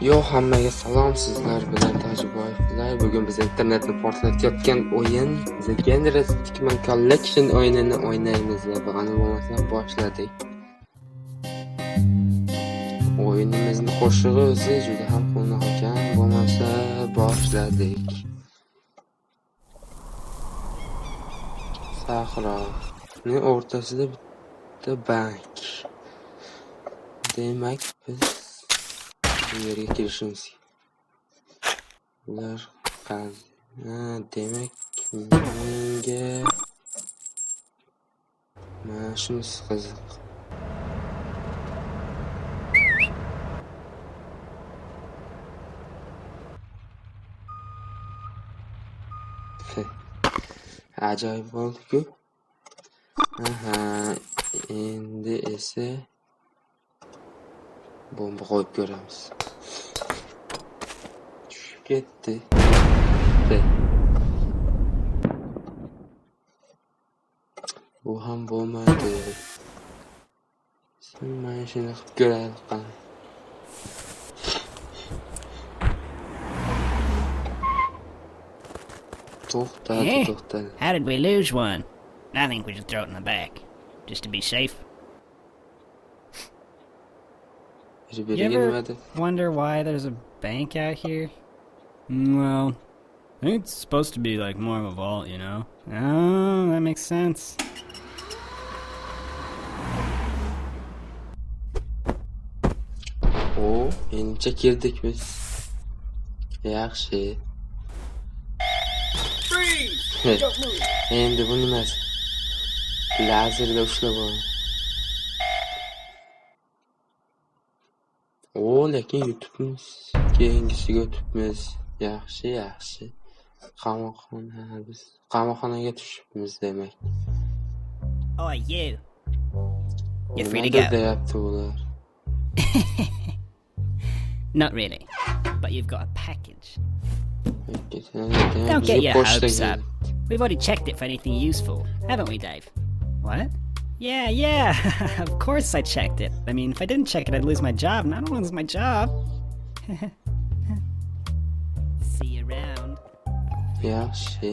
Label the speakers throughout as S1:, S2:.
S1: Yo, hammaga salom, sizlar bilan Tojiboyevlar. Bugun biz internetni portlatayotgan o'yin The Generous Stickman Collection o'yinini o'ynaymiz va buni bo'lmasam boshladik. O'yinimizni qo'shig'i o'zi juda ham quvnoq ekan, bo'lmasa boshladik. Sahroning o'rtasida bitta bank. Demak, biz bu yerga kirishimiz. Ular demak menga mana shunisi qiziq. Ajoyib bo'ldi-ku. Endi esa bomba qo'yib ko'ramiz. Tushib ketdi. Bu ham bo'lmadi. Sen mana shuni qilib ko'raylik qani. To'xtadi.
S2: How did we lose one? I think we should throw it in the back, just to be safe. You ever wonder why there's a bank out here?
S3: Well, I think it's supposed to be like more of a vault, you know? Oh, that makes sense.
S1: O, encha kirdik biz. Yaxshi. Endi bu nimasi? Lazerda ushlab olaman. Lekin YouTube'miz keyingisiga o'tibmiz. Yaxshi. Qamoqxonaga tushibmiz demak.
S2: Oh, you. You're free to go.
S1: Deyapti ular.
S2: Not really, but you've got a package. Don't get your hopes up. We've already checked it for anything useful, haven't we, Dave?
S3: What?
S2: Yeah. Of course I checked it. I mean, if I didn't check it, I'd lose my job, and I don't want to lose my job. See you around.
S1: Yaxshi.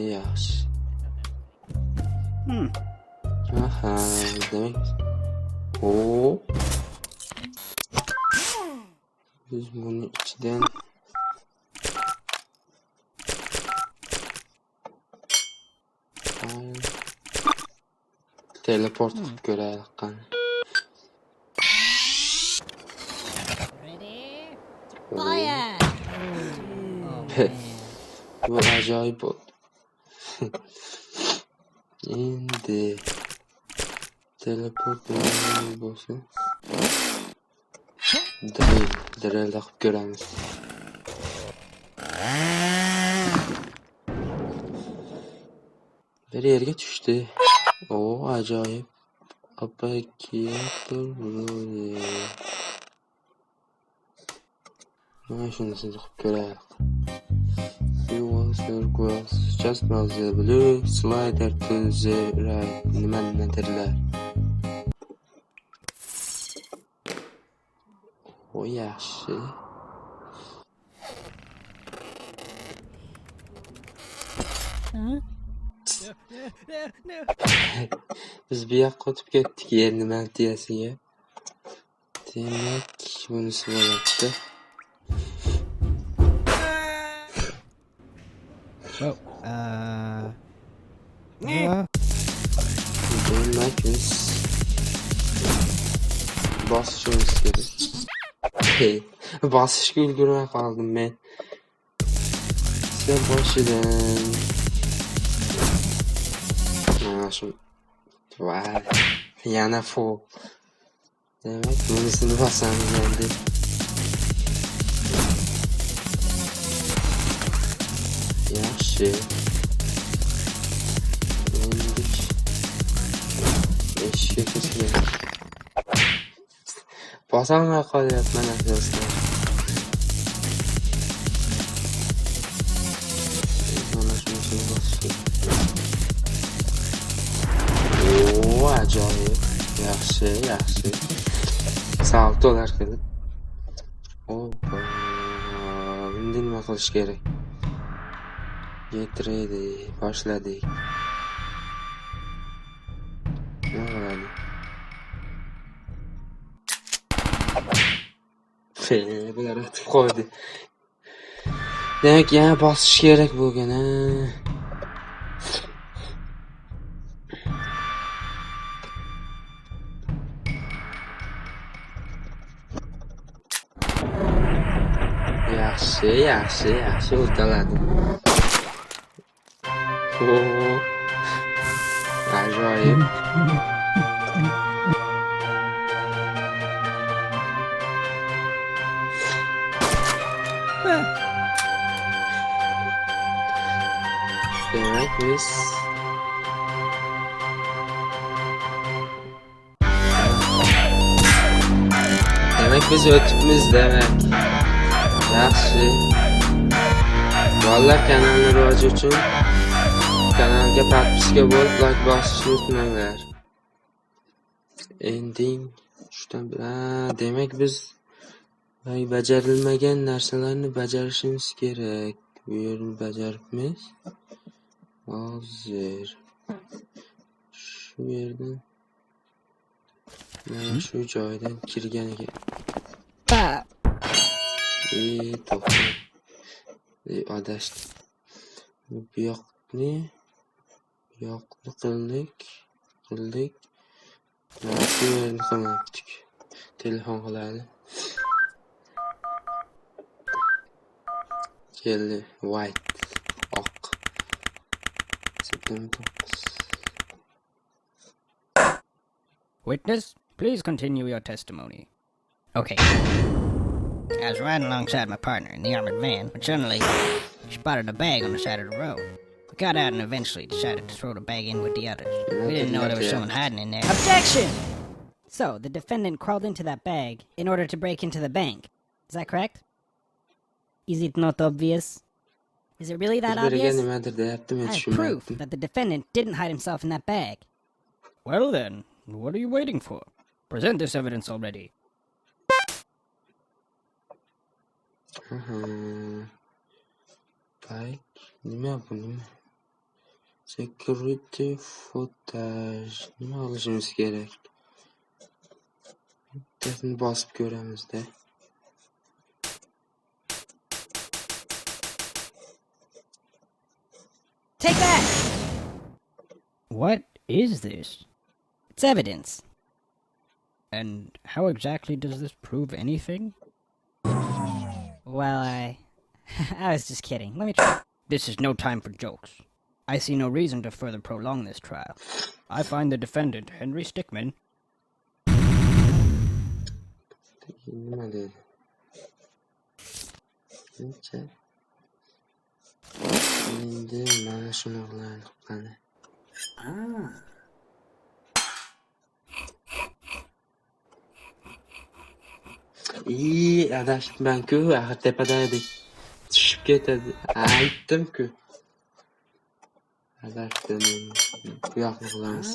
S1: Demek. Biz bunu içten teleport qilib ko'raylik qani.
S2: Fire!
S1: Bu ajoyib bo'ldi. Endi teleport bo'lsa drillda qilib ko'ramiz. Bir yerga tushdi. Ajoyib. Appakiyator bo'ldi. Mana shunisini qilib ko'raylik. You want your glass just now the blue slider to the right. Nimadirlar. Yaxshi. Biz bu yoqqa o'tib ketdik endi mantiyasiga. Demak, bunisi bo'ladi. Demak, biz bosishimiz kerak. Bosishga ulgurmay qoldim men. Sen boshidan. Mana shu. Yana full. Demak, bunisini bosamiz endi. Yaxshi. Endi eshikka kirsak. Bosolmay qolyapman do'stlar. Mana shuni bosib. Ajoyib. Yaxshi. Saltolar qilib. Endi nima qilish kerak? Yetiraylik, boshladik. Nima qiladi? Bular o'tib qo'ydi. Demak, yana bosish kerak bo'lgan, ha. Yaxshi, uddaladi. Ajoyib. Demek biz o'tibmiz demek. Yaxshi. Bolalar kanalni rivoji uchun kanalga podpiska bo'lib, like bosishni unutmanglar. Ending shundan demak biz bajarilmagan narsalarni bajarishimiz kerak. Bu yerni bajaribmiz. Hozir shu yerdan mana shu joydan kirganiga to'xta. Adashdi. Bu yoqni qildik. Mana shu yerni qilmabdik. Telefon qiladi. Keldi. White. Oq.
S2: Witness, please continue your testimony. Okay. I was riding alongside my partner in the armored van when suddenly she spotted a bag on the side of the road. We got out and eventually decided to throw the bag in with the others. We didn't know there was someone hiding in there. Objection! So, the defendant crawled into that bag in order to break into the bank. Is that correct? Is it not obvious? Is it really that obvious? I have proof that the defendant didn't hide himself in that bag.
S3: Well then, what are you waiting for? Present this evidence already.
S1: Bike, nima bu? Security footage. Nima qilishimiz kerak? Bittasini bosib ko'ramiz-da.
S2: Take that!
S3: What is this?
S2: It's evidence.
S3: And how exactly does this prove anything?
S2: Well, I was just kidding. Let me try.
S3: This is no time for jokes. I see no reason to further prolong this trial. I find the defendant, Henry Stickman.
S1: Nima dedi? Endi mana shunaqa qani. Adashibman-ku, axir tepada edik. Tushib ketadi. Aytdim-ku. Adashdim. Bu yoqni qilamiz.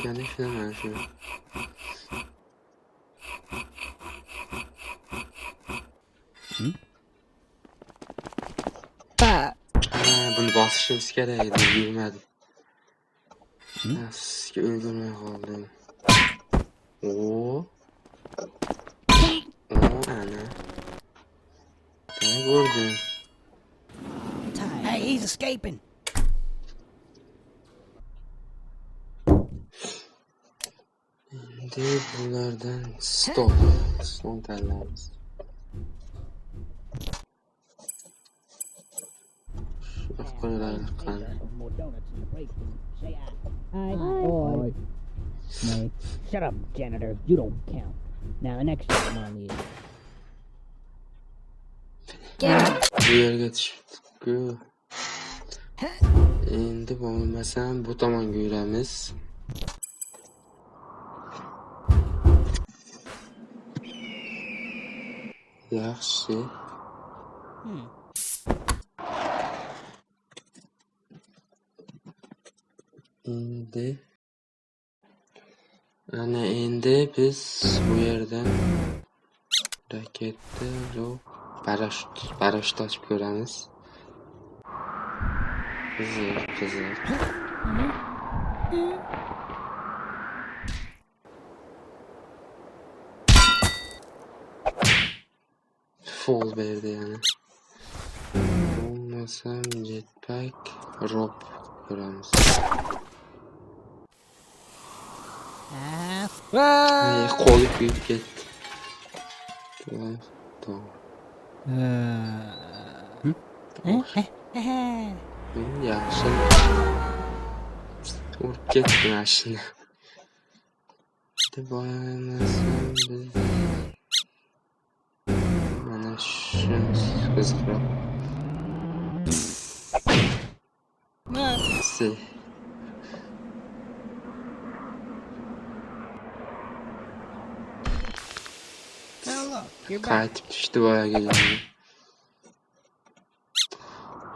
S1: Yana ishlamaydi shu. Buni bosishimiz kerak edi, yurmadi. Sizga o'ldirmay qoldim. Ana. Gördüm.
S2: Hey, he's escaping.
S1: Endi bunlardan stop tanlaymiz.
S2: Shut up, janitor. You don't count. Now the next item on the
S1: Bu yerga tushibdi-ku. Endi bo'lmasam bu tomonga yuramiz. Yaxshi. Endi biz bu yerdan Raketa, yo'q. Parashyut ochib ko'ramiz. Qiziq. Fall berdi yana. Bo'lmasam jetpack, rope ko'ramiz. Qo'li kuyib ketdi. Yaxshi. Urib ketdi mashina. Deb o'ylamasam biz mana shunisi qiziqroq.
S2: Now look, you're back.
S1: Qaytib tushdi boyagiga.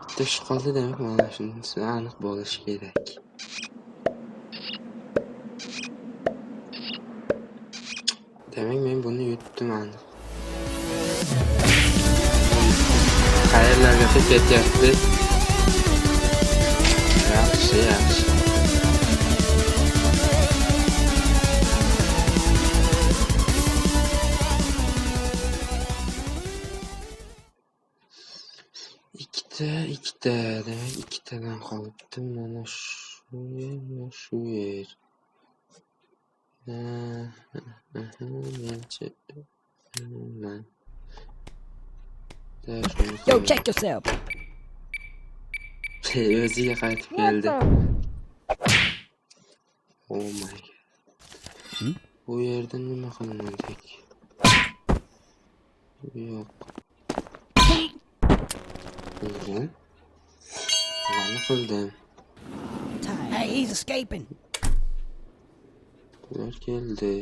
S1: Bitta ish qoldi demak, mana shunisi aniq bo'lishi kerak. Demak, men buni yutdim aniq. Qayerlarga ketyapti? Yaxshi. Ikkita, demak ikkitadan qolibdi. Mana shu yer. Mencha.
S2: Yo, check yourself.
S1: O'ziga qaytib keldi. Oh my god. Bu yerda nima qilmadik? Yo'q. Nima qildim?
S2: Hey, he's escaping.
S1: Ular keldi.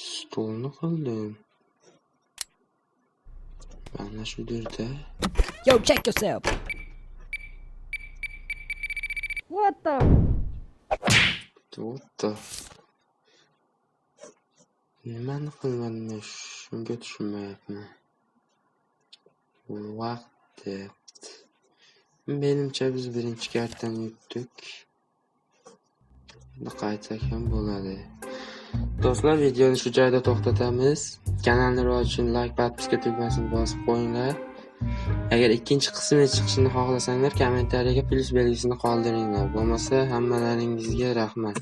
S1: Stolni qildim. Mana shu yerda.
S2: Yo, check yourself. What the?
S1: Nimani qilmadim, shunga tushunmayapman. Vaqt debdi. Menimcha biz birinchi kartani yutdik. Endi qaytsak ham bo'ladi. Do'stlar, videoni shu joyda to'xtatamiz. Kanalni rivoj uchun like, podpiska tugmasini bosib qo'yinglar. Agar ikkinchi qismi chiqishini xohlasanglar, kommentariyaga plus belgisini qoldiringlar. Bo'lmasa, hammalaringizga rahmat.